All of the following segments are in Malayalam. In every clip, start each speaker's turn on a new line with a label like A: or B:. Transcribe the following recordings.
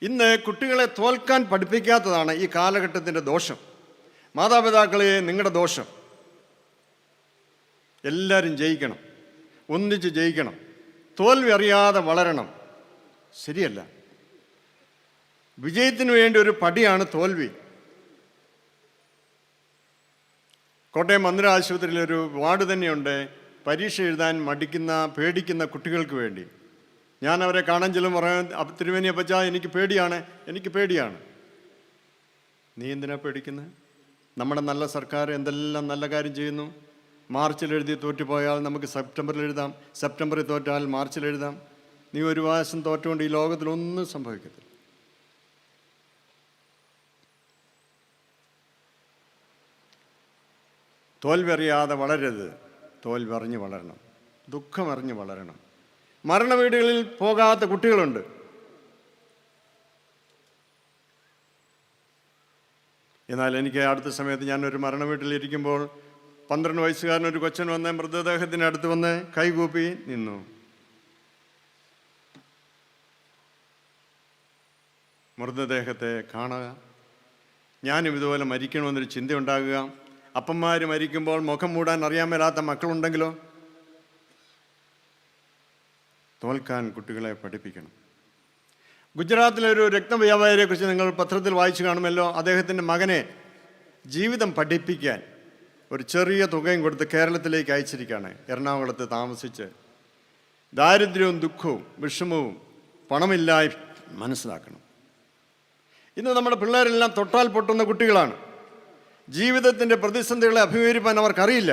A: ഇന്ന് കുട്ടികളെ തോൽക്കാൻ പഠിപ്പിക്കാത്തതാണ് ഈ കാലഘട്ടത്തിൻ്റെ ദോഷം. മാതാപിതാക്കളെ, നിങ്ങളുടെ ദോഷം. എല്ലാവരും ജയിക്കണം, ഒന്നിച്ച് ജയിക്കണം, തോൽവി അറിയാതെ വളരണം. ശരിയല്ല. വിജയത്തിന് വേണ്ടി ഒരു പടിയാണ് തോൽവി. കോട്ടയം മന്ദിര ആശുപത്രിയിൽ ഒരു വാർഡ് തന്നെയുണ്ട് പരീക്ഷ എഴുതാൻ മടിക്കുന്ന, പേടിക്കുന്ന കുട്ടികൾക്ക് വേണ്ടി. ഞാൻ അവരെ കാണാൻ ചെല്ലും പറയാൻ, തിരുമേനി അപ്പച്ചാ എനിക്ക് പേടിയാണ്. നീ എന്തിനാ പേടിക്കുന്നത്? നമ്മുടെ നല്ല സർക്കാർ എന്തെല്ലാം നല്ല കാര്യം ചെയ്യുന്നു. മാർച്ചിൽ എഴുതി തോറ്റുപോയാൽ നമുക്ക് സെപ്റ്റംബറിൽ എഴുതാം, സെപ്റ്റംബറിൽ തോറ്റാൽ മാർച്ചിൽ എഴുതാം. നീ ഒരു പ്രാവശ്യം തോറ്റുകൊണ്ട് ഈ ലോകത്തിലൊന്നും സംഭവിക്കത്തില്ല. തോൽവി അറിയാതെ വളരരുത്, തോൽവി അറിഞ്ഞ് വളരണം, ദുഃഖമറിഞ്ഞ് വളരണം. മരണ വീടുകളിൽ പോകാത്ത കുട്ടികളുണ്ട്. എന്നാൽ എനിക്ക് അടുത്ത സമയത്ത് ഞാനൊരു മരണ വീട്ടിലിരിക്കുമ്പോൾ 12 വയസ്സുകാരനൊരു കൊച്ചൻ വന്ന് മൃതദേഹത്തിന് അടുത്ത് വന്ന് കൈകൂപ്പി നിന്നു. മൃതദേഹത്തെ കാണുക, ഞാനും ഇതുപോലെ മരിക്കണമെന്നൊരു ചിന്തയുണ്ടാകുക. അപ്പന്മാർ മരിക്കുമ്പോൾ മുഖം മൂടാൻ അറിയാൻ മേലാത്ത മക്കളുണ്ടെങ്കിലോ? തോൽക്കാൻ കുട്ടികളെ പഠിപ്പിക്കണം. ഗുജറാത്തിലെ ഒരു രക്തവ്യാപാരിയെക്കുറിച്ച് നിങ്ങൾ പത്രത്തിൽ വായിച്ചു കാണുമല്ലോ. അദ്ദേഹത്തിൻ്റെ മകനെ ജീവിതം പഠിപ്പിക്കാൻ ഒരു ചെറിയ തുകയും കൊടുത്ത് കേരളത്തിലേക്ക് അയച്ചിരിക്കുകയാണ്. എറണാകുളത്ത് താമസിച്ച് ദാരിദ്ര്യവും ദുഃഖവും വിഷമവും പണമില്ലായി മനസ്സിലാക്കണം. ഇന്ന് നമ്മുടെ പിള്ളേരെല്ലാം തൊട്ടാൽ പൊട്ടുന്ന കുട്ടികളാണ്. ജീവിതത്തിൻ്റെ പ്രതിസന്ധികളെ അഭിമുഖീകരിക്കാൻ അവർക്കറിയില്ല.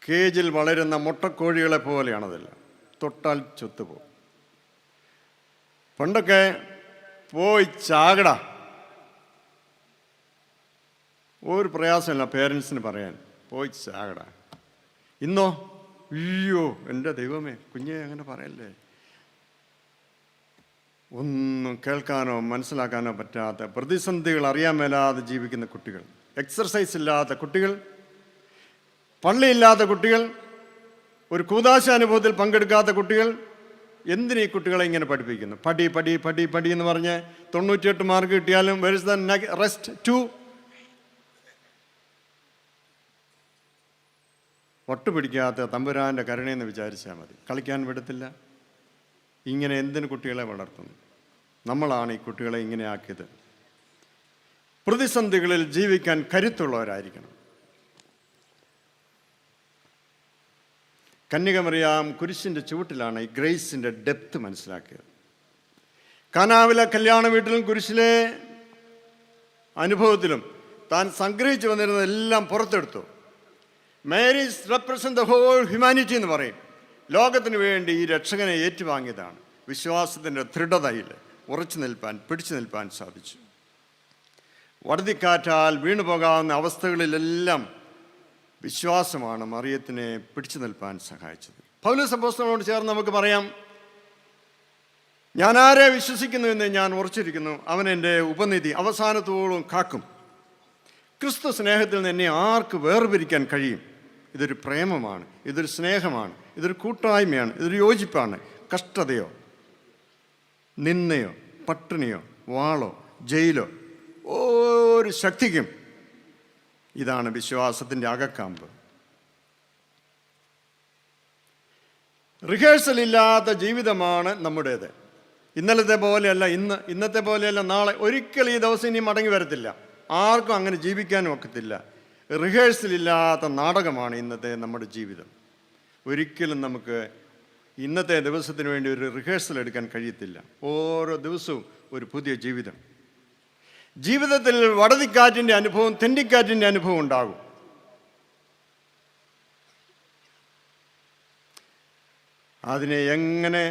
A: കേജിൽ വളരുന്ന മുട്ടക്കോഴികളെ പോലെയാണതെല്ലാം. തൊട്ടാൽ ചുത്തുപോകും. പണ്ടൊക്കെ പോയി ചാകട, ഒരു പ്രയാസമില്ല പേരൻസിന് പറയാൻ, പോയി ചാകട. ഇന്നോ, അയ്യോ എൻ്റെ ദൈവമേ, കുഞ്ഞെ അങ്ങനെ പറയല്ലേ. ഒന്നും കേൾക്കാനോ മനസ്സിലാക്കാനോ പറ്റാത്ത, പ്രതിസന്ധികൾ അറിയാൻ മേലാതെ ജീവിക്കുന്ന കുട്ടികൾ, എക്സർസൈസ് ഇല്ലാത്ത കുട്ടികൾ, പള്ളിയില്ലാത്ത കുട്ടികൾ, ഒരു കൂദാശ അനുഭവത്തിൽ പങ്കെടുക്കാത്ത കുട്ടികൾ. എന്തിനീ കുട്ടികളെ ഇങ്ങനെ പഠിപ്പിക്കുന്നു? പടി പടി പടി പടി എന്ന് പറഞ്ഞ് 98 മാർക്ക് കിട്ടിയാലും where is the rest to? ഒട്ടുപിടിക്കാത്ത തമ്പുരാൻ്റെ കരുണയെന്ന് വിചാരിച്ചാൽ മതി. കളിക്കാൻ വിടത്തില്ല. ഇങ്ങനെ എന്തിന് കുട്ടികളെ വളർത്തുന്നു? നമ്മളാണ് ഈ കുട്ടികളെ ഇങ്ങനെ ആക്കിയത്. പ്രതിസന്ധികളിൽ ജീവിക്കാൻ കരുത്തുള്ളവരായിരിക്കണം. കന്യകമറിയാം കുരിശിൻ്റെ ചുവട്ടിലാണ് ഈ ഗ്രേസിൻ്റെ ഡെപ്ത് മനസ്സിലാക്കിയത്. കാനാവിലെ കല്യാണ വീട്ടിലും കുരിശിലെ അനുഭവത്തിലും താൻ സംഗ്രഹിച്ചു വന്നിരുന്നതെല്ലാം പുറത്തെടുത്തു. Mary's represent the whole humanity എന്ന് പറയും. ലോകത്തിന് വേണ്ടി ഈ രക്ഷകനെ ഏറ്റുവാങ്ങിയതാണ്. വിശ്വാസത്തിൻ്റെ ദൃഢതയിൽ ഉറച്ചു നിൽപ്പാൻ, പിടിച്ചു നിൽപ്പാൻ സാധിച്ചു. വടുതിക്കാറ്റാൽ വീണുപോകാവുന്ന അവസ്ഥകളിലെല്ലാം വിശ്വാസമാണ് മറിയത്തിനെ പിടിച്ചു നിൽപ്പാൻ സഹായിച്ചത്. പൗലോസ് അപ്പോസ്തലനോട് ചേർന്ന് നമുക്ക് പറയാം, ഞാൻ ആരെ വിശ്വസിക്കുന്നു എന്ന് ഞാൻ ഉറച്ചിരിക്കുന്നു, അവൻ എൻ്റെ ഉപനിധി അവസാനത്തോളം കാക്കും. ക്രിസ്തു സ്നേഹത്തിൽ നിന്ന് എന്നെ ആർക്ക് വേർപിരിക്കാൻ കഴിയും? ഇതൊരു പ്രേമമാണ്, ഇതൊരു സ്നേഹമാണ്, ഇതൊരു കൂട്ടായ്മയാണ്, ഇതൊരു യോജിപ്പാണ്. കഷ്ടതയോ നിന്നയോ പട്ടിണിയോ വാളോ ജയിലോ ഒരു ശക്തിക്കും. ഇതാണ് വിശ്വാസത്തിൻ്റെ അകക്കാമ്പ്. റിഹേഴ്സൽ ഇല്ലാത്ത ജീവിതമാണ് നമ്മുടേത്. ഇന്നലത്തെ പോലെയല്ല ഇന്നത്തെ പോലെയല്ല നാളെ. ഒരിക്കലും ഈ ദിവസം ഇനി മടങ്ങി വരത്തില്ല. ആർക്കും അങ്ങനെ ജീവിക്കാനും ഒക്കത്തില്ല. റിഹേഴ്സൽ ഇല്ലാത്ത നാടകമാണ് ഇന്നത്തെ നമ്മുടെ ജീവിതം. ഒരിക്കലും നമുക്ക് ഇന്നത്തെ ദിവസത്തിന് വേണ്ടി ഒരു റിഹേഴ്സൽ എടുക്കാൻ കഴിയത്തില്ല. ഓരോ ദിവസവും ഒരു പുതിയ ജീവിതം. ജീവിതത്തിൽ വടതിക്കാറ്റിൻ്റെ അനുഭവം, തെന്നിക്കാറ്റിൻ്റെ അനുഭവം ഉണ്ടാകും. അതിനെ എങ്ങനെ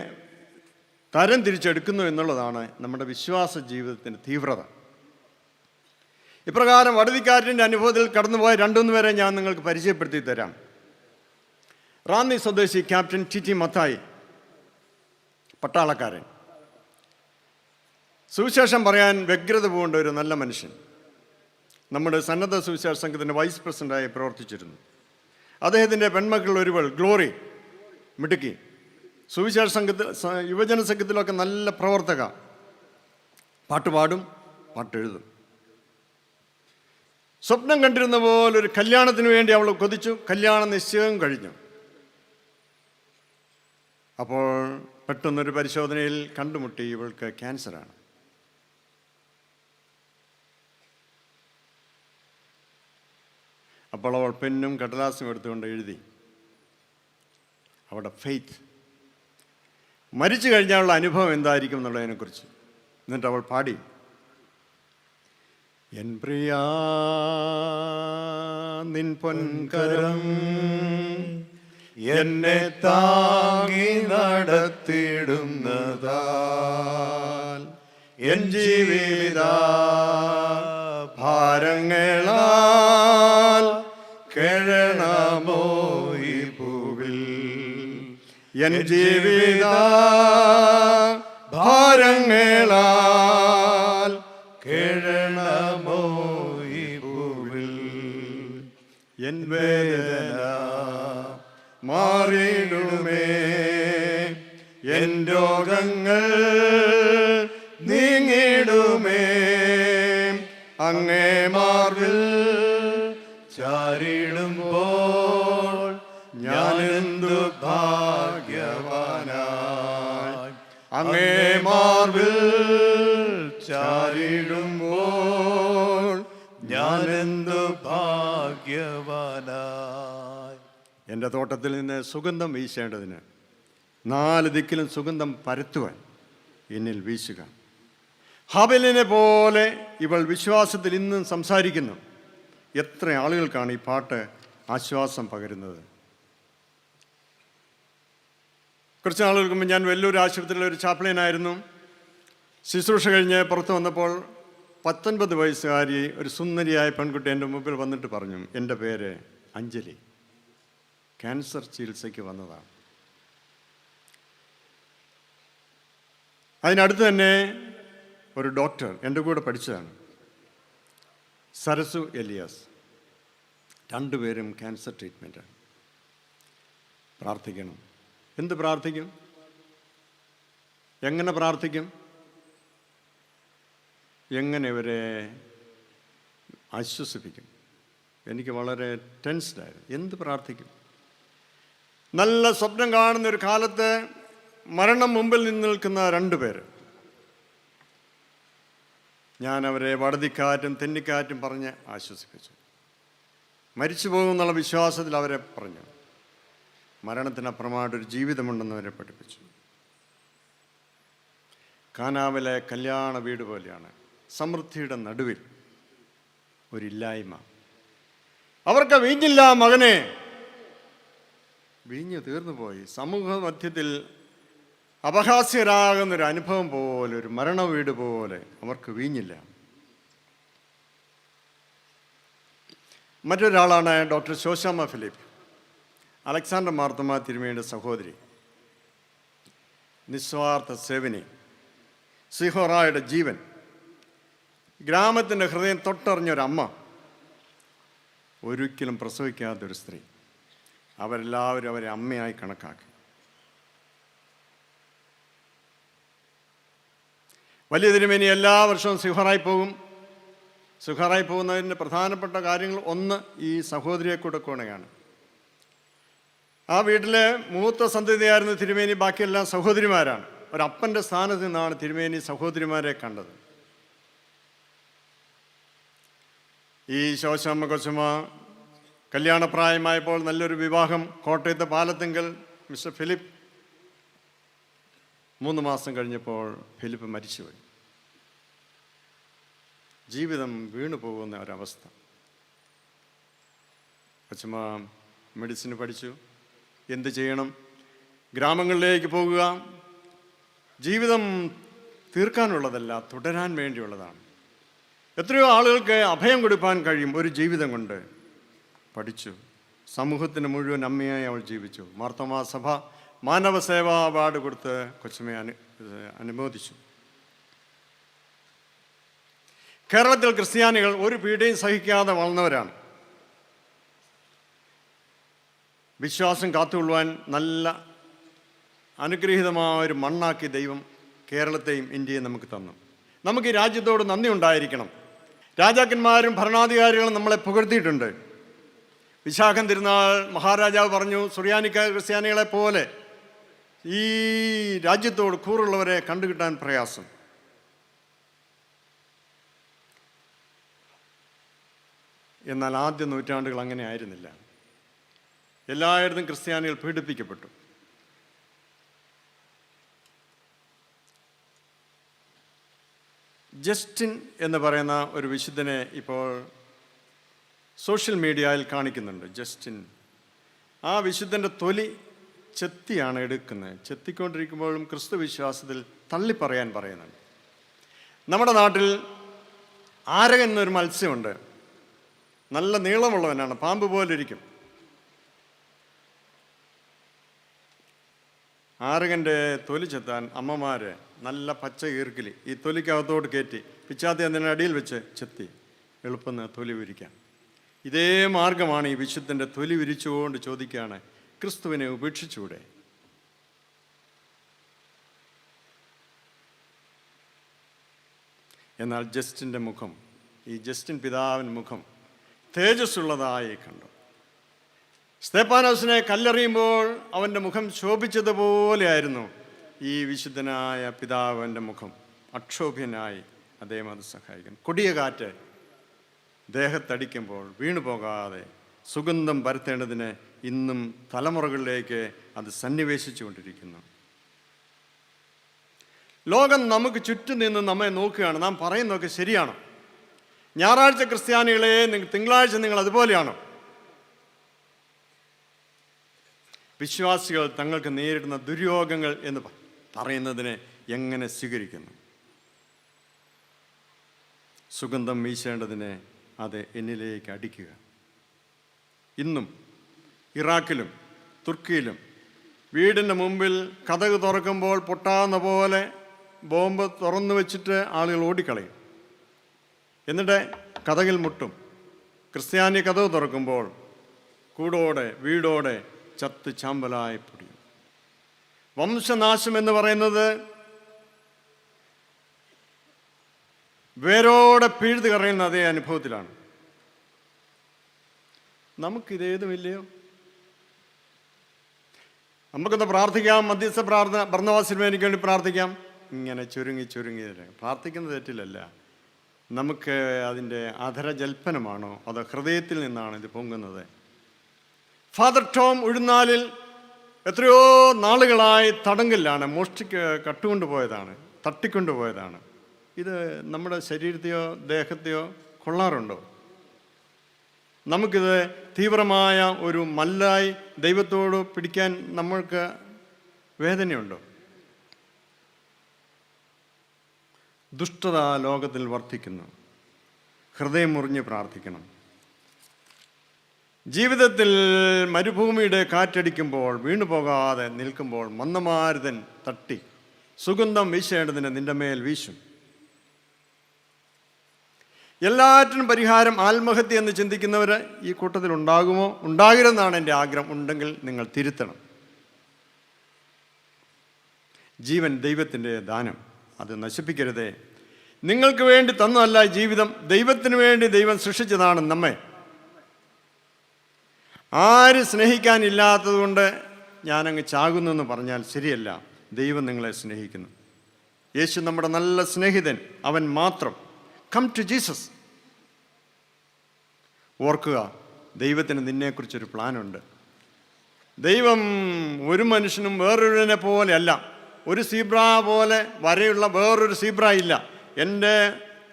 A: തരം തിരിച്ചെടുക്കുന്നു എന്നുള്ളതാണ് നമ്മുടെ വിശ്വാസ ജീവിതത്തിൻ്റെ തീവ്രത. ഇപ്രകാരം വടതിക്കാറ്റിൻ്റെ അനുഭവത്തിൽ കടന്നുപോയ 2-3 പേരെ ഞാൻ നിങ്ങൾക്ക് പരിചയപ്പെടുത്തി തരാം. റാന്നി സ്വദേശി ക്യാപ്റ്റൻ ടി മത്തായി, പട്ടാളക്കാരൻ, സുവിശേഷം പറയാൻ വ്യഗ്രത പൂണ്ട ഒരു നല്ല മനുഷ്യൻ. നമ്മുടെ സന്നദ്ധ സുവിശേഷ സംഘത്തിൻ്റെ വൈസ് പ്രസിഡൻ്റായി പ്രവർത്തിച്ചിരുന്നു. അദ്ദേഹത്തിൻ്റെ പെൺമക്കൾ ഒരുവൾ ഗ്ലോറി, മിടുക്കി, സുവിശേഷ സംഘത്തിൽ, യുവജന സംഘത്തിലൊക്കെ നല്ല പ്രവർത്തക. പാട്ട് പാടും, പാട്ടെഴുതും. സ്വപ്നം കണ്ടിരുന്ന പോലെ ഒരു കല്യാണത്തിന് വേണ്ടി അവൾ കൊതിച്ചു. കല്യാണ നിശ്ചയം കഴിഞ്ഞു. അപ്പോൾ പെട്ടെന്നൊരു പരിശോധനയിൽ കണ്ടുമുട്ടി ഇവൾക്ക് ക്യാൻസറാണ്. അപ്പോൾ അവൾ പെന്നും കടലാസും എടുത്തുകൊണ്ട് എഴുതി അവളുടെ ഫെയ്ത്ത്, മരിച്ചു കഴിഞ്ഞാലുള്ള അനുഭവം എന്തായിരിക്കും എന്നുള്ളതിനെക്കുറിച്ച്. എന്നിട്ട് അവൾ പാടി, എൻ പ്രിയാ നിൻ പൊൻകരം എന്നെ താങ്ങി നടത്തിടുന്നതാൽ എൻ ജീവിത ഭാരങ്ങളാൽ കേഴണമോ ഈ പൂവിൽ, എൻ ജീവിത ഭാരങ്ങളാൽ കേഴണമോ ഈ പൂവിൽ, എൻ വേദന മാറിയിടുമേ, എൻ രോഗങ്ങൾ നീങ്ങിടുമേ, അങ്ങേ മാർവിൽ ചാരിടുമ്പോൾ ഞാനെന്തു ഭാഗ്യവാനായി, അങ്ങേ മാർവിൽ ചാരിടുമ്പോൾ ഞാനെന്തു ഭാഗ്യവാനായി. എൻ്റെ തോട്ടത്തിൽ നിന്ന് സുഗന്ധം വീശേണ്ടതിന് 4 ദിക്കിലും സുഗന്ധം പരത്തുവാൻ എന്നിൽ വീശുക. ഹാബെലിനെ പോലെ ഇവൾ വിശ്വാസത്തിൽ ഇന്നും സംസാരിക്കുന്നു. എത്ര ആളുകൾക്കാണ് ഈ പാട്ട് ആശ്വാസം പകരുന്നത്. കുറച്ച് നാളുകൾക്ക് മുമ്പ് ഞാൻ വെല്ലൂർ ആശുപത്രിയിലെ ഒരു ചാപ്ലിനായിരുന്നു. ശുശ്രൂഷ കഴിഞ്ഞ് പുറത്ത് വന്നപ്പോൾ 19 വയസ്സുകാരി ഒരു സുന്ദരിയായ പെൺകുട്ടി എൻ്റെ മുമ്പിൽ വന്നിട്ട് പറഞ്ഞു, എൻ്റെ പേര് അഞ്ജലി, ക്യാൻസർ ചികിത്സയ്ക്ക് വന്നതാണ്. അതിനടുത്ത് തന്നെ ഒരു ഡോക്ടർ എൻ്റെ കൂടെ പഠിച്ചതാണ്, സരസു എലിയാസ്. 2 പേരും ക്യാൻസർ ട്രീറ്റ്മെൻറ്റാണ്. പ്രാർത്ഥിക്കണം. എന്ത് പ്രാർത്ഥിക്കും? എങ്ങനെ പ്രാർത്ഥിക്കും? എങ്ങനെ ഇവരെ ആശ്വസിപ്പിക്കും? എനിക്ക് വളരെ ടെൻസ്ഡായിരുന്നു. എന്ത് പ്രാർത്ഥിക്കും? നല്ല സ്വപ്നം കാണുന്ന ഒരു കാലത്ത് മരണം മുമ്പിൽ നിന്ന് നിൽക്കുന്ന 2 പേര്. ഞാൻ അവരെ വടതിക്കാറ്റും തെന്നിക്കാറ്റും പറഞ്ഞ് ആശ്വസിപ്പിച്ചു. മരിച്ചു പോകുമെന്നുള്ള വിശ്വാസത്തിൽ അവരെ പറഞ്ഞു. മരണത്തിനപ്പുറമായിട്ടൊരു ജീവിതമുണ്ടെന്ന് അവരെ പഠിപ്പിച്ചു. കാനാവിലെ കല്യാണ വീട് പോലെയാണ്. സമൃദ്ധിയുടെ നടുവിൽ ഒരില്ലായ്മ. അവർക്ക് വീഞ്ഞില്ല മകനെ, വീഞ്ഞ് തീർന്നു പോയി. സമൂഹ മധ്യത്തിൽ അപഹാസ്യരാകുന്നൊരു അനുഭവം പോലെ, ഒരു മരണ വീട് പോലെ അവർക്ക് വീഞ്ഞില്ല. മറ്റൊരാളാണ് ഡോക്ടർ ശോശാമ്മ ഫിലിപ്പ്, അലക്സാണ്ടർ മാർത്തോമാ തിരുമേനിയുടെ സഹോദരി, നിസ്വാർത്ഥ സേവനി, സിഹോറായുടെ ജീവൻ, ഗ്രാമത്തിൻ്റെ ഹൃദയം തൊട്ടറിഞ്ഞൊരമ്മ, ഒരിക്കലും പ്രസവിക്കാത്തൊരു സ്ത്രീ. അവരെല്ലാവരും അവരെ അമ്മയായി കണക്കാക്കി. വലിയ തിരുമേനി എല്ലാ വർഷവും സിഹോറായി പോകും. സിഹോറായി പോകുന്നതിൻ്റെ പ്രധാനപ്പെട്ട കാര്യങ്ങൾ ഒന്ന് ഈ സഹോദരിയെ കൊടുക്കുകയാണ്. ആ വീട്ടിലെ മൂത്ത സന്തതിയായിരുന്ന തിരുമേനി, ബാക്കിയെല്ലാം സഹോദരിമാരാണ്. ഒരപ്പൻ്റെ സ്ഥാനത്ത് നിന്നാണ് തിരുമേനി സഹോദരിമാരെ കണ്ടത്. ഈ ശോശമ്മ കൊച്ചമ്മ കല്യാണപ്രായമായപ്പോൾ നല്ലൊരു വിവാഹം കോട്ടയത്തെ പാലത്തിങ്കൽ മിസ്റ്റർ ഫിലിപ്പ്. 3 മാസം കഴിഞ്ഞപ്പോൾ ഫിലിപ്പ് മരിച്ചുപോയി. ജീവിതം വീണു പോകുന്ന ഒരവസ്ഥ. കൊച്ചമ്മ മെഡിസിന് പഠിച്ചു. എന്ത് ചെയ്യണം? ഗ്രാമങ്ങളിലേക്ക് പോകുക. ജീവിതം തീർക്കാനുള്ളതല്ല, തുടരാൻ വേണ്ടിയുള്ളതാണ്. എത്രയോ ആളുകൾക്ക് അഭയം കൊടുക്കാൻ കഴിയും ഒരു ജീവിതം കൊണ്ട്. പഠിച്ചു. സമൂഹത്തിന് മുഴുവൻ അമ്മയായി അവൾ ജീവിച്ചു. മാർത്തോമാ സഭ മാനവസേവാ അവാർഡ് കൊടുത്ത് കൊച്ചമ്മയെ അനുമോദിച്ചു. കേരളത്തിൽ ക്രിസ്ത്യാനികൾ ഒരു പീഡയും സഹിക്കാതെ വളർന്നവരാണ്. വിശ്വാസം കാത്തുകൊള്ളുവാൻ നല്ല അനുഗ്രഹീതമായ ഒരു മണ്ണാക്കി ദൈവം കേരളത്തെയും ഇന്ത്യയും നമുക്ക് തന്നു. നമുക്ക് ഈ രാജ്യത്തോട് നന്ദി ഉണ്ടായിരിക്കണം. രാജാക്കന്മാരും ഭരണാധികാരികളും നമ്മളെ പുകഴ്ത്തിയിട്ടുണ്ട്. വിശാഖം തിരുനാൾ മഹാരാജാവ് പറഞ്ഞു, സുറിയാനിക്ക ക്രിസ്ത്യാനികളെ പോലെ ഈ രാജ്യത്തോട് കൂറുള്ളവരെ കണ്ടുകിട്ടാൻ പ്രയാസം. എന്നാൽ ആദ്യ നൂറ്റാണ്ടുകൾ അങ്ങനെ ആയിരുന്നില്ല. എല്ലായിടത്തും ക്രിസ്ത്യാനികൾ പീഡിപ്പിക്കപ്പെട്ടു. ജസ്റ്റിൻ എന്ന് പറയുന്ന ഒരു വിശുദ്ധനെ ഇപ്പോൾ സോഷ്യൽ മീഡിയയിൽ കാണിക്കുന്നുണ്ട്. ജസ്റ്റിൻ, ആ വിശുദ്ധൻ്റെ തൊലി ചെത്തിയാണ് എടുക്കുന്നത്. ചെത്തിക്കൊണ്ടിരിക്കുമ്പോഴും ക്രിസ്തു വിശ്വാസത്തിൽ തള്ളിപ്പറയാൻ പറയുന്നുണ്ട്. നമ്മുടെ നാട്ടിൽ ആരകൻ എന്നൊരു മത്സ്യമുണ്ട്. നല്ല നീളമുള്ളവനാണ്, പാമ്പ് പോലെ ഇരിക്കും. ആരകൻ്റെ തൊലി ചെത്താൻ അമ്മമാർ നല്ല പച്ച ഈർക്കിൽ ഈ തൊലിക്കകത്തോട്ട് കയറ്റി പിച്ചാത്തി അതിൻ്റെ അടിയിൽ വെച്ച് ചെത്തി എളുപ്പം തൊലി വിരിക്കാം. ഇതേ മാർഗമാണ് ഈ വിശുദ്ധൻ്റെ തൊലി വിരിച്ചുകൊണ്ട് ചോദിക്കുകയാണ്, ക്രിസ്തുവിനെ ഉപേക്ഷിച്ചൂടെ? എന്നാൽ ജസ്റ്റിൻ്റെ മുഖം, ഈ ജസ്റ്റിൻ പിതാവിൻ്റെ മുഖം തേജസ്സുള്ളതായി കണ്ടു. സ്തെഫാനോസിനെ കല്ലെറിയുമ്പോൾ അവൻ്റെ മുഖം ശോഭിച്ചതുപോലെയായിരുന്നു ഈ വിശുദ്ധനായ പിതാവിൻ്റെ മുഖം. അക്ഷോഭ്യനായി അദ്ദേഹം അത് സഹായിക്കുന്നു. കൊടിയ കാറ്റ് ദേഹത്തടിക്കുമ്പോൾ വീണു പോകാതെ സുഗന്ധം പരത്തേണ്ടതിന് ഇന്നും തലമുറകളിലേക്ക് അത് സന്നിവേശിച്ചു കൊണ്ടിരിക്കുന്നു. ലോകം നമുക്ക് ചുറ്റും നിന്ന് നമ്മെ നോക്കുകയാണ്. നാം പറയുന്നതൊക്കെ ശരിയാണോ? ഞായറാഴ്ച ക്രിസ്ത്യാനികളെ തിങ്കളാഴ്ച നിങ്ങൾ അതുപോലെയാണോ? വിശ്വാസികൾ തങ്ങൾക്ക് നേരിടുന്ന ദുര്യോഗങ്ങൾ എന്ന് പറയുന്നതിനെ എങ്ങനെ സ്വീകരിക്കുന്നു? സുഗന്ധം വീശേണ്ടതിനെ അത് എന്നിലേക്ക് അടിക്കുക. ഇന്നും ഇറാഖിലും തുർക്കിയിലും വീടിൻ്റെ മുമ്പിൽ കതക് തുറക്കുമ്പോൾ പൊട്ടാവുന്ന പോലെ ബോംബ് തുറന്നു വെച്ചിട്ട് ആളുകൾ ഓടിക്കളയും. എന്നിട്ട് കതകിൽ മുട്ടും. ക്രിസ്ത്യാനി കതക് തുറക്കുമ്പോൾ കൂടോടെ വീടോടെ ചത്ത് ചാമ്പലായി പൊടിയും. വംശനാശം എന്ന് പറയുന്നത് വേരോടെ പിഴുത് കറയുന്ന അതേ അനുഭവത്തിലാണ്. നമുക്കിതേതുമില്ലയോ? നമുക്കൊന്ന് പ്രാർത്ഥിക്കാം. മധ്യസ്ഥ പ്രാർത്ഥന, ഭരണവാസിന് എനിക്ക് വേണ്ടി പ്രാർത്ഥിക്കാം. ഇങ്ങനെ ചുരുങ്ങി പ്രാർത്ഥിക്കുന്ന തെറ്റിലല്ല. നമുക്ക് അതിൻ്റെ അധരജൽപ്പനമാണോ അതോ ഹൃദയത്തിൽ നിന്നാണ് ഇത് പൊങ്ങുന്നത്? ഫാദർ ടോം ഉഴുന്നാലിൽ എത്രയോ നാളുകളായി തടങ്കലിലാണ്. കട്ടുകൊണ്ടുപോയതാണ്, തട്ടിക്കൊണ്ടുപോയതാണ്. ഇത് നമ്മുടെ ശരീരത്തെയോ ദേഹത്തെയോ കൊള്ളാറുണ്ടോ? നമുക്കിത് തീവ്രമായ ഒരു മല്ലായി ദൈവത്തോട് പിടിക്കാൻ നമ്മൾക്ക് വേദനയുണ്ടോ? ദുഷ്ടത ലോകത്തിൽ വർദ്ധിക്കുന്നു. ഹൃദയം മുറിഞ്ഞ് പ്രാർത്ഥിക്കണം. ജീവിതത്തിൽ മരുഭൂമിയുടെ കാറ്റടിക്കുമ്പോൾ വീണുപോകാതെ നിൽക്കുമ്പോൾ മന്ദമാരുതൻ തട്ടി സുഗന്ധം വീശേണ്ടതിന് നിന്റെ മേൽ വീശും. എല്ലാറ്റിനും പരിഹാരം ആത്മഹത്യ എന്ന് ചിന്തിക്കുന്നവർ ഈ കൂട്ടത്തിൽ ഉണ്ടാകുമോ? ഉണ്ടാകരുതെന്നാണ് എൻ്റെ ആഗ്രഹം. ഉണ്ടെങ്കിൽ നിങ്ങൾ തിരുത്തണം. ജീവൻ ദൈവത്തിൻ്റെ ദാനം, അത് നശിപ്പിക്കരുതേ. നിങ്ങൾക്ക് വേണ്ടി തന്നതല്ല ജീവിതം, ദൈവത്തിന് വേണ്ടി ദൈവം സൃഷ്ടിച്ചതാണ് നമ്മെ. ആരും സ്നേഹിക്കാനില്ലാത്തത് കൊണ്ട് ഞാനങ്ങ് ചാകുന്നു എന്ന് പറഞ്ഞാൽ ശരിയല്ല. ദൈവം നിങ്ങളെ സ്നേഹിക്കുന്നു. യേശു നമ്മുടെ നല്ല സ്നേഹിതൻ, അവൻ മാത്രം. Come to Jesus. ഓർക്കുക, ദൈവത്തിന് നിന്നെക്കുറിച്ചൊരു പ്ലാനുണ്ട്. ദൈവം ഒരു മനുഷ്യനും വേറൊരുവിനെ പോലെ അല്ല. ഒരു സീബ്ര പോലെ വരെയുള്ള വേറൊരു സീബ്ര ഇല്ല. എൻ്റെ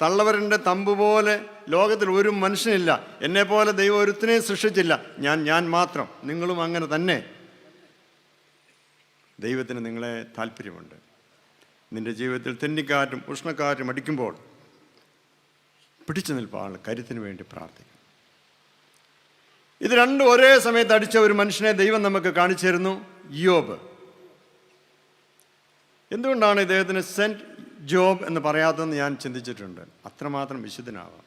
A: തള്ളവരൻ്റെ തമ്പ് പോലെ ലോകത്തിൽ ഒരു മനുഷ്യനില്ല. എന്നെപ്പോലെ ദൈവം ഒരുത്തിനെയും സൃഷ്ടിച്ചില്ല. ഞാൻ മാത്രം. നിങ്ങളും അങ്ങനെ തന്നെ. ദൈവത്തിന് നിങ്ങളെ താല്പര്യമുണ്ട്. നിൻ്റെ ജീവിതത്തിൽ തെന്നിക്കാറ്റും ഉഷ്ണക്കാറ്റും അടിക്കുമ്പോൾ പിടിച്ചു നിൽപ്പാനുള്ള കരുത്തിന് വേണ്ടി പ്രാർത്ഥിക്കും. ഇത് രണ്ടും ഒരേ സമയത്ത് അടിച്ച ഒരു മനുഷ്യനെ ദൈവം നമുക്ക് കാണിച്ചു തരുന്നു, യോബ്. എന്തുകൊണ്ടാണ് ഇദ്ദേഹത്തിന് സെൻറ്റ് ജോബ് എന്ന് പറയാത്തതെന്ന് ഞാൻ ചിന്തിച്ചിട്ടുണ്ട്. അത്രമാത്രം വിശുദ്ധനാവാം.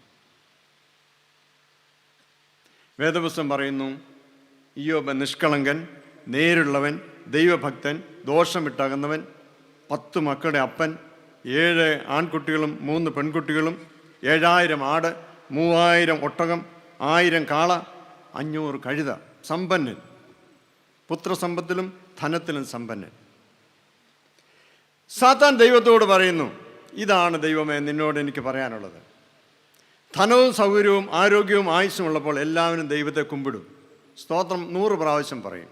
A: വേദപുസ്തകം പറയുന്നു, ഇയ്യോബ് നിഷ്കളങ്കൻ, നേരുള്ളവൻ, ദൈവഭക്തൻ, ദോഷം വിട്ടകന്നവൻ, 10 മക്കളുടെ അപ്പൻ, 7 ആൺകുട്ടികളും 3 പെൺകുട്ടികളും, 7000 ആട്, 3000 ഒട്ടകം, 1000 കാള, 500 കഴുത. സമ്പന്നൻ, പുത്രസമ്പത്തിലും ധനത്തിലും സമ്പന്നൻ. സാത്താൻ ദൈവത്തോട് പറയുന്നു, ഇതാണ് ദൈവമേ നിന്നോട് എനിക്ക് പറയാനുള്ളത്. ധനവും സൗകര്യവും ആരോഗ്യവും ആയുസ്സും ഉള്ളപ്പോൾ എല്ലാവരും ദൈവത്തെ കുമ്പിടും, സ്തോത്രം 100 പ്രാവശ്യം പറയും.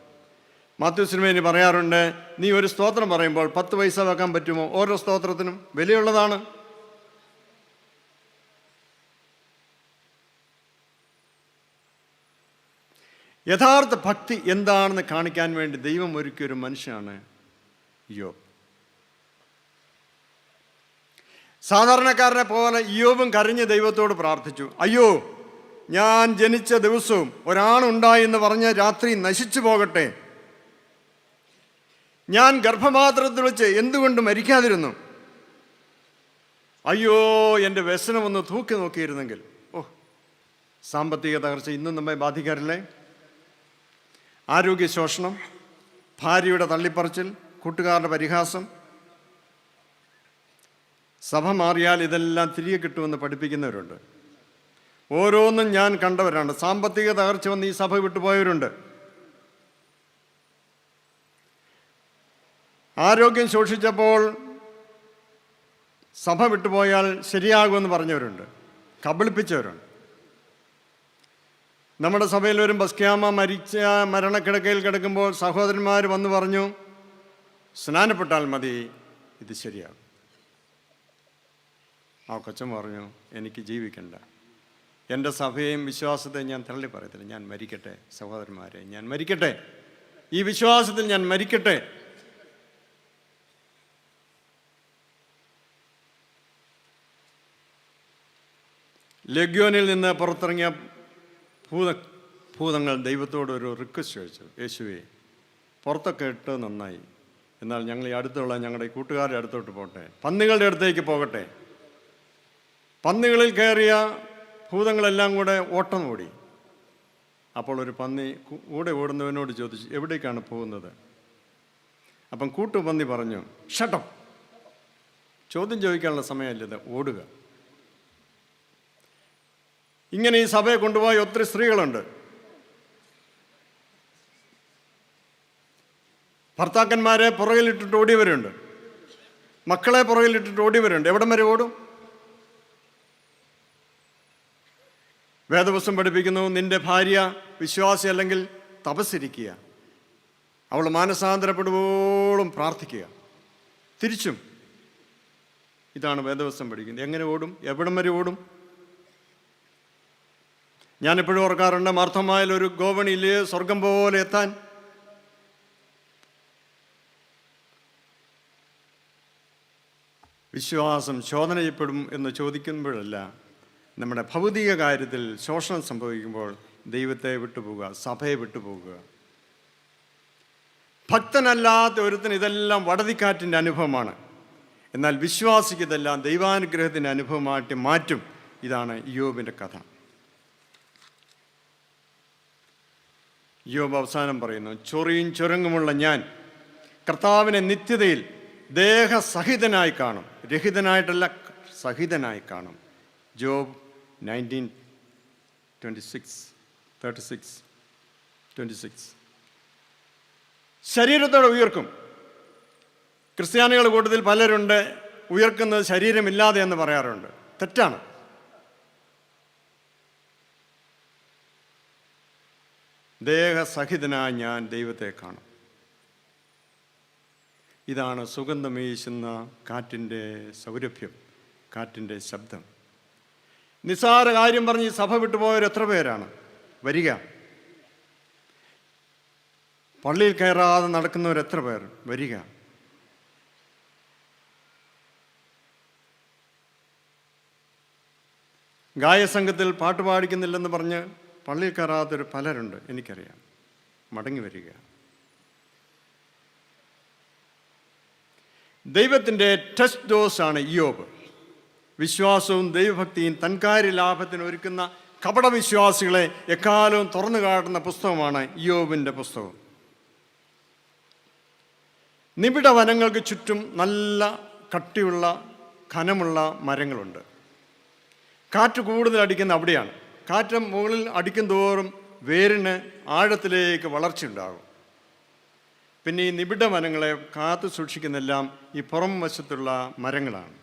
A: മാത്യു സിനിമേനി പറയാറുണ്ട്, നീ ഒരു സ്തോത്രം പറയുമ്പോൾ 10 പൈസ വെക്കാൻ പറ്റുമോ? ഓരോ സ്തോത്രത്തിനും വിലയുള്ളതാണ്. യഥാർത്ഥ ഭക്തി എന്താണെന്ന് കാണിക്കാൻ വേണ്ടി ദൈവം ഒരുക്കിയൊരു മനുഷ്യനാണ് ഇയ്യോബ്. സാധാരണക്കാരനെ പോലെ ഇയ്യോബും കരഞ്ഞ് ദൈവത്തോട് പ്രാർത്ഥിച്ചു, അയ്യോ, ഞാൻ ജനിച്ച ദിവസവും ഒരാണുണ്ടായി എന്ന് പറഞ്ഞ് രാത്രി നശിച്ചു പോകട്ടെ. ഞാൻ ഗർഭപാത്രത്തിൽ വെച്ച് എന്തുകൊണ്ട് മരിക്കാതിരുന്നു? അയ്യോ, എൻ്റെ വ്യസനമൊന്ന് തൂക്കി നോക്കിയിരുന്നെങ്കിൽ. സാമ്പത്തിക തകർച്ച ഇന്നും നമ്മെ ബാധിക്കാറില്ലേ? ആരോഗ്യ ശോഷണം, ഭാര്യയുടെ തള്ളിപ്പറച്ചിൽ, കൂട്ടുകാരുടെ പരിഹാസം. സഭ മാറിയാൽ ഇതെല്ലാം തിരികെ കിട്ടുമെന്ന് പഠിപ്പിക്കുന്നവരുണ്ട്. ഓരോന്നും ഞാൻ കണ്ടവരാണ്. സാമ്പത്തിക തകർച്ച വന്ന് ഈ സഭ വിട്ടുപോയവരുണ്ട്. ആരോഗ്യം ശോഷിച്ചപ്പോൾ സഭ വിട്ടുപോയാൽ ശരിയാകുമെന്ന് പറഞ്ഞവരുണ്ട്, കബളിപ്പിച്ചവരുണ്ട്. നമ്മുടെ സഭയിൽ ഒരു ബസ്ക്യാമ മരണക്കിടക്കയിൽ കിടക്കുമ്പോൾ സഹോദരന്മാർ വന്ന് പറഞ്ഞു, സ്നാനപ്പെട്ടാൽ മതി, ഇത് ശരിയാകും. ആ കൊച്ചൻ പറഞ്ഞു, എനിക്ക് ജീവിക്കണ്ട, എൻ്റെ സഭയെയും വിശ്വാസത്തെയും ഞാൻ തള്ളി പറയത്തില്ല, ഞാൻ മരിക്കട്ടെ സഹോദരന്മാരെ, ഞാൻ മരിക്കട്ടെ, ഈ വിശ്വാസത്തിൽ ഞാൻ മരിക്കട്ടെ. ലഗ്യോനിൽ നിന്ന് പുറത്തിറങ്ങിയ ഭൂതങ്ങൾ ദൈവത്തോട് ഒരു റിക്വസ്റ്റ് ചോദിച്ചു, യേശുവേ, പുറത്തൊക്കെ ഇട്ട് നന്നായി, എന്നാൽ ഞങ്ങൾ ഈ അടുത്തുള്ള ഞങ്ങളുടെ കൂട്ടുകാരുടെ അടുത്തോട്ട് പോട്ടെ, പന്നികളുടെ അടുത്തേക്ക് പോകട്ടെ. പന്നികളിൽ കയറിയ ഭൂതങ്ങളെല്ലാം കൂടെ ഓട്ടം ഓടി. അപ്പോൾ ഒരു പന്നി കൂടെ ഓടുന്നവനോട് ചോദിച്ചു, എവിടേക്കാണ് പോകുന്നത്? അപ്പം കൂട്ടുപന്നി പറഞ്ഞു, ഷട്ടപ്പ്, ചോദ്യം ചോദിക്കാനുള്ള സമയമല്ലത്, ഓടുക. ഇങ്ങനെ ഈ സഭയെ കൊണ്ടുപോയ ഒത്തിരി സ്ത്രീകളുണ്ട്. ഭർത്താക്കന്മാരെ പുറകിലിട്ടിട്ട് ഓടിയവരുണ്ട്, മക്കളെ പുറകിലിട്ടിട്ട് ഓടിയവരുണ്ട്. എവിടം വരെ ഓടും? വേദപുസ്തകം പഠിപ്പിക്കുന്നു, നിന്റെ ഭാര്യ വിശ്വാസി അല്ലെങ്കിൽ തപസ്സിരിക്കുക, അവൾ മാനസാന്തരപ്പെടുവോളം പ്രാർത്ഥിക്കുക, തിരിച്ചും. ഇതാണ് വേദപുസ്തകം പഠിക്കുന്നത്. എങ്ങനെ ഓടും? എവിടം വരെ ഓടും? ഞാനെപ്പോഴും ഓർക്കാറുണ്ട്, മാർത്തമായിൽ ഒരു ഗോവണിയിൽ സ്വർഗം പോലെ എത്താൻ. വിശ്വാസം ശോധന ചെയ്യപ്പെടും എന്ന് ചോദിക്കുമ്പോഴല്ല, നമ്മുടെ ഭൗതിക കാര്യത്തിൽ ശോഷണം സംഭവിക്കുമ്പോൾ ദൈവത്തെ വിട്ടുപോകുക, സഭയെ വിട്ടുപോകുക. ഭക്തനല്ലാത്ത ഒരുത്തിന് ഇതെല്ലാം വടതിക്കാറ്റിൻ്റെ അനുഭവമാണ്. എന്നാൽ വിശ്വാസിക്ക് ഇതെല്ലാം ദൈവാനുഗ്രഹത്തിൻ്റെ അനുഭവമായിട്ട് മാറ്റും. ഇതാണ് ഇയ്യോബിൻ്റെ കഥ. ഇയ്യോബ് അവസാനം പറയുന്നു, ചൊറിയും ചുരങ്ങുമുള്ള ഞാൻ കർത്താവിനെ നിത്യതയിൽ ദേഹസഹിതനായി കാണും, രഹിതനായിട്ടല്ല, സഹിതനായി കാണും. ജോബ് 19:36 ശരീരത്തോടെ ഉയർക്കും. ക്രിസ്ത്യാനികളുടെ കൂട്ടത്തിൽ പലരുണ്ട് ഉയർക്കുന്നത് ശരീരമില്ലാതെ എന്ന് പറയാറുണ്ട്. തെറ്റാണ്. ദേഹസഹിതനായി ഞാൻ ദൈവത്തെ കാണും. ഇതാണ് സുഗന്ധം വീശുന്ന കാറ്റിൻ്റെ സൗരഭ്യം, കാറ്റിൻ്റെ ശബ്ദം. നിസ്സാര കാര്യം പറഞ്ഞ് ഈ സഭ വിട്ടുപോയവർ എത്ര പേരാണ്? വരിക. പള്ളിയിൽ കയറാതെ നടക്കുന്നവർ എത്ര പേർ? വരിക. ഗായസംഘത്തിൽ പാട്ട് പാടിക്കുന്നില്ലെന്ന് പറഞ്ഞ് പള്ളിയിൽ കയറാത്തൊരു പലരുണ്ട്, എനിക്കറിയാം. മടങ്ങി വരിക. ദൈവത്തിൻ്റെ ടെസ്റ്റ് ഡോസാണ് ഇയ്യോബ്. വിശ്വാസവും ദൈവഭക്തിയും തൻകാര്യ ലാഭത്തിന് ഒരുക്കുന്ന കപടവിശ്വാസികളെ എക്കാലവും തുറന്നു കാട്ടുന്ന പുസ്തകമാണ് ഇയ്യോബിൻ്റെ പുസ്തകം. നിബിഡ വനങ്ങൾക്ക് ചുറ്റും നല്ല കട്ടിയുള്ള ഘനമുള്ള മരങ്ങളുണ്ട്. കാറ്റ് കൂടുതൽ അടിക്കുന്ന അവിടെയാണ്. കാറ്റ് മുകളിൽ അടിക്കും തോറും വേരിന് ആഴത്തിലേക്ക് വളർച്ചയുണ്ടാകും. പിന്നെ ഈ നിബിഡ വനങ്ങളെ കാത്തു സൂക്ഷിക്കുന്നെല്ലാം ഈ പുറം വശത്തുള്ള മരങ്ങളാണ്.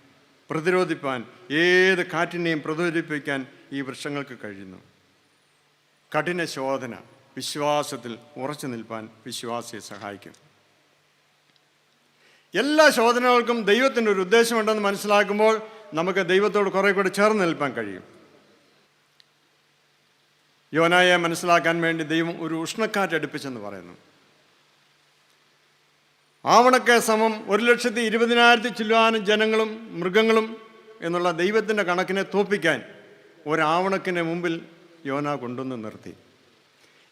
A: പ്രതിരോധിപ്പാൻ, ഏത് കാറ്റിനെയും പ്രതിരോധിപ്പിക്കാൻ ഈ വൃക്ഷങ്ങൾക്ക് കഴിയുന്നു. കഠിന ശോധന വിശ്വാസത്തിൽ ഉറച്ചു നിൽപ്പാൻ വിശ്വാസിയെ സഹായിക്കും. എല്ലാ ശോധനകൾക്കും ദൈവത്തിൻ്റെ ഒരു ഉദ്ദേശമുണ്ടെന്ന് മനസ്സിലാക്കുമ്പോൾ നമുക്ക് ദൈവത്തോട് കുറെ കൂടി ചേർന്ന് നിൽപ്പാൻ കഴിയും. യോനായെ മനസ്സിലാക്കാൻ വേണ്ടി ദൈവം ഒരു ഉഷ്ണക്കാറ്റ് അടുപ്പിച്ചെന്ന് പറയുന്നു. ആവണക്ക് സമം 1,20,000 ചില്ലുവാനും ജനങ്ങളും മൃഗങ്ങളും എന്നുള്ള ദൈവത്തിൻ്റെ കണക്കിനെ തോൽപ്പിക്കാൻ ഒരാവണക്കിന് മുമ്പിൽ യോന കൊണ്ടുവന്ന് നിർത്തി.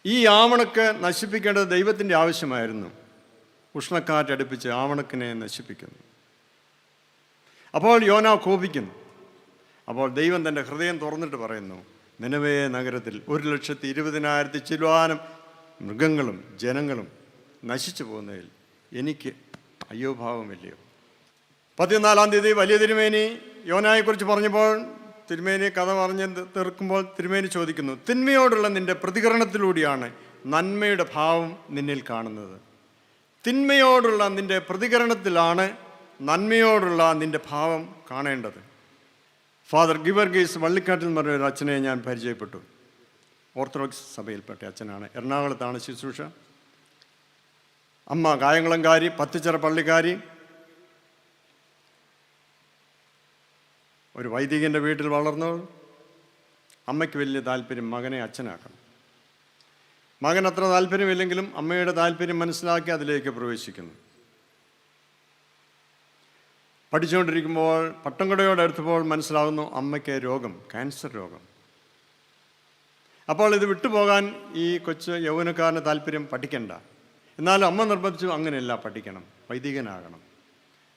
A: ഈ ആവണക്ക് നശിപ്പിക്കേണ്ടത് ദൈവത്തിൻ്റെ ആവശ്യമായിരുന്നു. ഉഷ്ണക്കാറ്റടുപ്പിച്ച് ആവണക്കിനെ നശിപ്പിക്കുന്നു. അപ്പോൾ യോന കോപിക്കുന്നു. അപ്പോൾ ദൈവം തൻ്റെ ഹൃദയം തുറന്നിട്ട് പറയുന്നു, നിനവേ നഗരത്തിൽ 1,20,000 ചില്ലുവാനും മൃഗങ്ങളും ജനങ്ങളും നശിച്ചു പോകുന്നതിൽ എനിക്ക് അയ്യോ ഭാവമില്ലയോ. 14-ാം തീയതി വലിയ തിരുമേനി യോനായെക്കുറിച്ച് പറഞ്ഞപ്പോൾ തിരുമേനി കഥ പറഞ്ഞ് തീർക്കുമ്പോൾ തിരുമേനി ചോദിക്കുന്നു, തിന്മയോടുള്ള നിൻ്റെ പ്രതികരണത്തിലൂടെയാണ് നന്മയുടെ ഭാവം നിന്നിൽ കാണുന്നത്. തിന്മയോടുള്ള നിൻ്റെ പ്രതികരണത്തിലാണ് നന്മയോടുള്ള നിൻ്റെ ഭാവം കാണേണ്ടത്. ഫാദർ ഗിവർഗീസ് വള്ളിക്കാട്ടിൽ എന്ന് പറഞ്ഞ ഒരു അച്ഛനെ ഞാൻ പരിചയപ്പെട്ടു. ഓർത്തഡോക്സ് സഭയിൽപ്പെട്ട അച്ഛനാണ്. എറണാകുളത്താണ് ശുശ്രൂഷ. അമ്മ കായംകുളംകാരി, പത്തിച്ചിറ പള്ളിക്കാരി. ഒരു വൈദികൻ്റെ വീട്ടിൽ വളർന്നു. അമ്മയ്ക്ക് വലിയ താല്പര്യം മകനെ അച്ഛനാക്കണം. മകൻ അത്ര താല്പര്യമില്ലെങ്കിലും അമ്മയുടെ താല്പര്യം മനസ്സിലാക്കി അതിലേക്ക് പ്രവേശിക്കുന്നു. പഠിച്ചുകൊണ്ടിരിക്കുമ്പോൾ പട്ടംകുടയോടടുത്തപ്പോൾ മനസ്സിലാകുന്നു അമ്മയ്ക്ക് രോഗം, ക്യാൻസർ രോഗം. അപ്പോൾ ഇത് വിട്ടുപോകാൻ ഈ കൊച്ചു യൗവനക്കാരന് താല്പര്യം, പഠിക്കണ്ട. എന്നാലും അമ്മ നിർബന്ധിച്ചു, അങ്ങനെയല്ല, പഠിക്കണം, വൈദികനാകണം,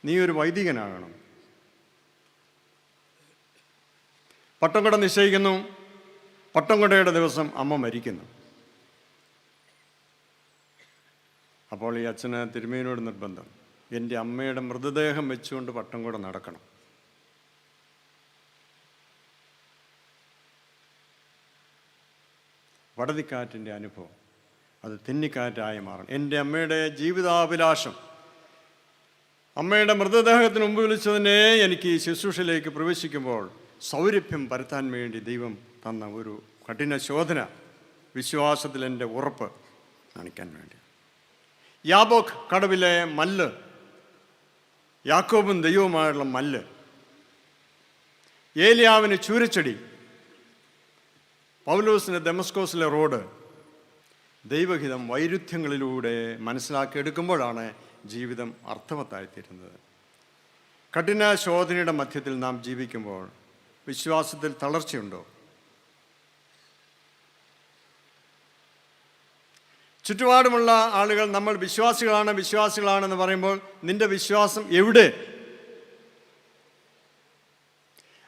A: നീ ഒരു വൈദികനാകണം. പട്ടംകുട നിശ്ചയിക്കുന്നു. പട്ടംകുടയുടെ ദിവസം അമ്മ മരിക്കുന്നു. അപ്പോൾ ഈ അച്ഛന് തിരുമേനിയോട് നിർബന്ധം, എൻ്റെ അമ്മയുടെ മൃതദേഹം വെച്ചുകൊണ്ട് പട്ടംകുട നടക്കണം. വടതിക്കാറ്റിൻ്റെ അനുഭവം അത് തെന്നിക്കാറ്റായി മാറണം. എൻ്റെ അമ്മയുടെ ജീവിതാഭിലാഷം, അമ്മയുടെ മൃതദേഹത്തിന് മുമ്പ് വിളിച്ചതിനെ എനിക്ക് ഈ ശുശ്രൂഷയിലേക്ക് പ്രവേശിക്കുമ്പോൾ സൗരഭ്യം പരത്താൻ വേണ്ടി ദൈവം തന്ന ഒരു കഠിന ശോധന, വിശ്വാസത്തിൽ എൻ്റെ ഉറപ്പ് കാണിക്കാൻ വേണ്ടി. യാബോക്ക് കടവിലെ മല്ല്, യാക്കോബും ദൈവവുമായുള്ള മല്ല്, ഏലിയാവിന് ചൂരച്ചെടി, പൗലോസിന് ദമസ്കോസിലെ റോഡ്, ദൈവഹിതം വൈരുദ്ധ്യങ്ങളിലൂടെ മനസ്സിലാക്കിയെടുക്കുമ്പോഴാണ് ജീവിതം അർത്ഥവത്തായിത്തീരുന്നത്. കഠിന ശോധനയുടെ മധ്യത്തിൽ നാം ജീവിക്കുമ്പോൾ വിശ്വാസത്തിൽ തളർച്ചയുണ്ടോ? ചുറ്റുപാടുമുള്ള ആളുകൾ നമ്മൾ വിശ്വാസികളാണെന്ന് പറയുമ്പോൾ നിന്റെ വിശ്വാസം എവിടെ?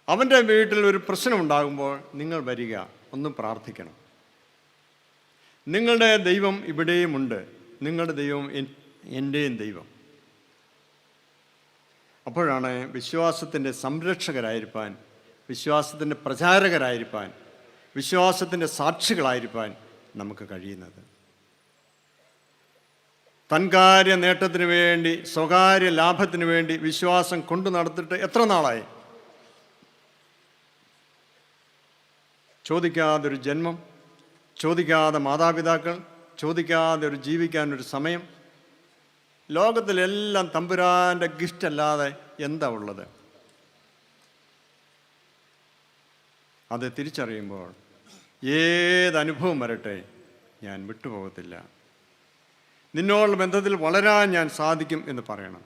A: അവൻ്റെ വീട്ടിൽ ഒരു പ്രശ്നമുണ്ടാകുമ്പോൾ നിങ്ങൾ വരിക, ഒന്ന് പ്രാർത്ഥിക്കണം. നിങ്ങളുടെ ദൈവം ഇവിടെയുമുണ്ട്, നിങ്ങളുടെ ദൈവം എൻ്റെയും ദൈവം. അപ്പോഴാണ് വിശ്വാസത്തിൻ്റെ സംരക്ഷകരായിരിക്കാൻ, വിശ്വാസത്തിൻ്റെ പ്രചാരകരായിരിക്കാൻ, വിശ്വാസത്തിൻ്റെ സാക്ഷികളായിരിക്കാൻ നമുക്ക് കഴിയുന്നത്. തൻകാര്യ നേട്ടത്തിന് വേണ്ടി, സ്വകാര്യ ലാഭത്തിന് വേണ്ടി വിശ്വാസം കൊണ്ടു നടത്തിയിട്ട് എത്ര നാളായി? ചോദിക്കാതൊരു ജന്മം, ചോദിക്കാതെ മാതാപിതാക്കൾ, ചോദിക്കാതെ ഒരു ജീവിക്കാനൊരു സമയം. ലോകത്തിലെല്ലാം തമ്പുരാൻ്റെ ഗിഫ്റ്റ് അല്ലാതെ എന്താ ഉള്ളത്? അത് തിരിച്ചറിയുമ്പോൾ ഏതനുഭവം വരട്ടെ ഞാൻ വിട്ടുപോകത്തില്ല, നിന്നോടുള്ള ബന്ധത്തിൽ വളരാൻ ഞാൻ സാധിക്കും എന്ന് പറയണം.